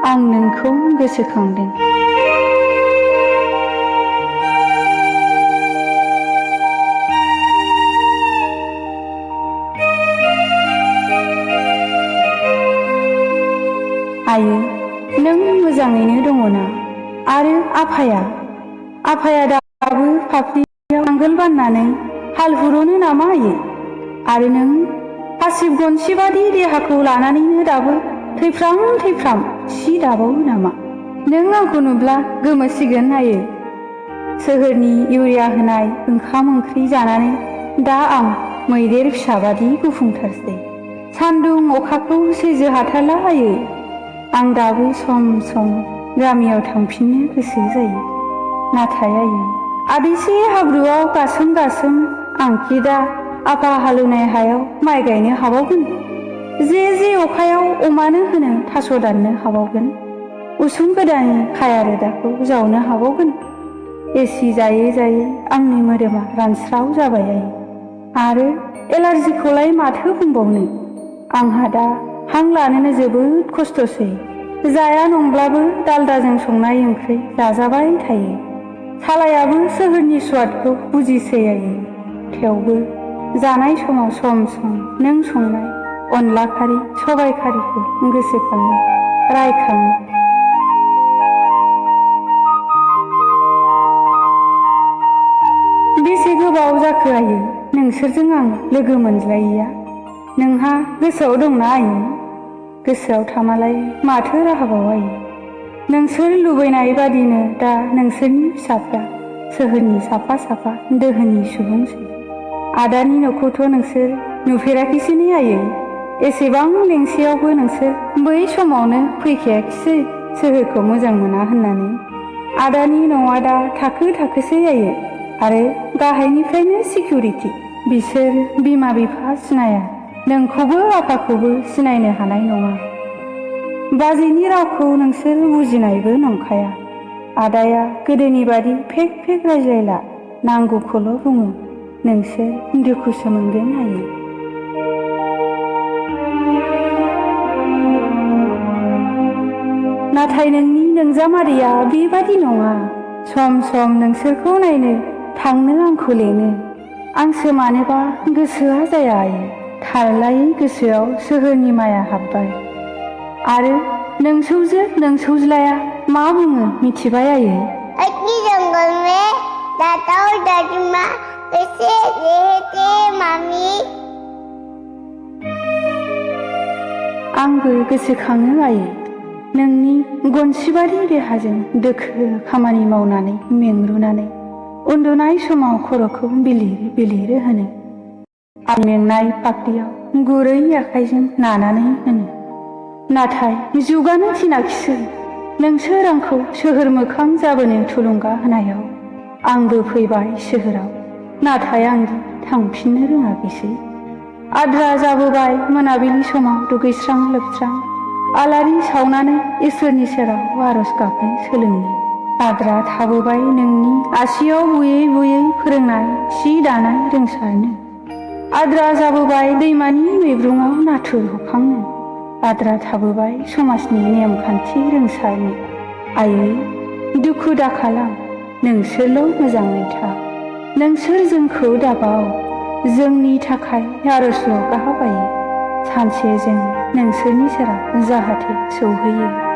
आं नोंखौ गोसोखांदों। आयै, नों मोजाङैनो दङ ना? आरो आफाया दाबो फाफ्लियाव नांगोल बाननानै हाल हुर'नो नामा आयै? आरो नों हासिब गनसि बादि देहाखौ लानानैनो दाबो थैफ्राम सि दाबावो नामा? नों आंखौ नुब्ला गोमोसिगोन आयै। सोहोरनि इउरिया होनाय ओंखाम ओंख्रि जानानै दा आं मैदेर फिसाबादि गुफुंथारसै। सान्दुं अखाखौ सैज्य हाथारला आयै। आं दाबो सम सम गामियाव थांफिननो गोसो जायो। नाथाय आयै, आदैसे हाब्रुआव गासोम आंखि दा आफा हालेवनाय हायाव माइ गायनो हाबावगोन? जे अखायाव अमानो होनो थास' दाननो हाबावगोन? उसुं गोदाननि खाया रोदाखौ जावनो हाबावगोन? एसि जायै आंनि मोदोमा रानस्राव जाबाय आयै। आरो एलार्जिखौलाय माथो बुंबावनो? आंहा दा हां लानोनो जोबोद खस्थ'सै। जाया नंब्लाबो दालदाजों संनाय ओंख्रि जाजाबाय थायो। सालायाबो सोहोरनि स्वादखौ बुजिसै आयै। थेवबो जानाय समाव सम नों संनाय अनला खारि, सबाय खारिखौ गोसोखाङो, रायखाङो। बेसे गोबाव जाखो आयै नोंसोरजों आं लोगो मोनज्लायैया? नोंहा गोसोआव दंना आयै? गोसोआव थामालाय माथो राहाबाव आयै? नोंसोर लुबैनाय बादिनो दा नोंसोरनि फिसाफ्रा सोहोरनि साफा दोहोनि सुबुंसै। आदानि न'खौथ' नोंसोर नुफेराखैसै आयै। एसेबां लेंसेयावबो नोंसोर बै समावनो फैखायाखिसै सोहोरखौ मोजां मोना होननानै। आदानि न'आ दा थाखोसै आयै। आरो गाहायनिफ्रायनो सिकिउरिटि। बिसोर बिमा बिफा सिनाया, नोंखौबो आफाखौबो सिनायनो हानाय नङा। बाजैनि रावखौ नोंसोर बुजिनायबो नंखाया। आदाया गोदोनि बादि फेक रायज्लायला, नांगौखौल' बुङो। नोंसोर दुखुसो मोनगोन आयै। नाथाय नोंनि नोंजामादैया बेबादि नङा। सम नोंसोरखौ नायनो थांनो आंखौ लेङो। आंसो मानोबा गोसोआ जाया आयै। थारलायै गोसोआव सोहोरनि माया हाब्बाय। आरो नोंसौज्लाया मा बुङो मिथिबाय आयै? अति जंगल में दादा और दादी माँ कैसे रहते मामी? आंबो गोसोखाङो आयै। नोंनि गनसिबादि देहाजों दोखो खामानि मावनानै मेंरुनानै उन्दुनाय समाव खर'खौ बिलिर होनो। आं मेंनाय फाफ्लियाव गुरै आखाइजों नानानै होनो। नाथाय जुगानो थिनाखिसै। नोंसोर आंखौ सोहोर मोखां जाबोनो थुलुंगा होनायाव आंबो फैबाय सोहोराव। नाथाय आं थांफिननो रोङाखिसै। आद्रा जाबोबाय मोनाबिलि समाव दुगैस्रां लोबस्रां आलारि सावनानै इसोरनि सेराव आरज गाबनो सोलोंनो। आद्रा थाबोबाय नोंनि आसियाव बुयै फोरोंनाय सि दानाय रोंसारनो। आद्रा जाबोबाय दैमानि मैब्रुङाव नाथुर हखांनो। आद्रा थाबोबाय समाजनि नेमखान्थि रोंसारनो। आयै, दुखु दाखालाम, नोंसोरल' मोजाङै था। नोंसोर जोंखौ दाबाव, जोंनि थाखाय आरजल' गाब आयै। सानसे जों नोंसोरनि सेराव जाहाथे सौहैयो।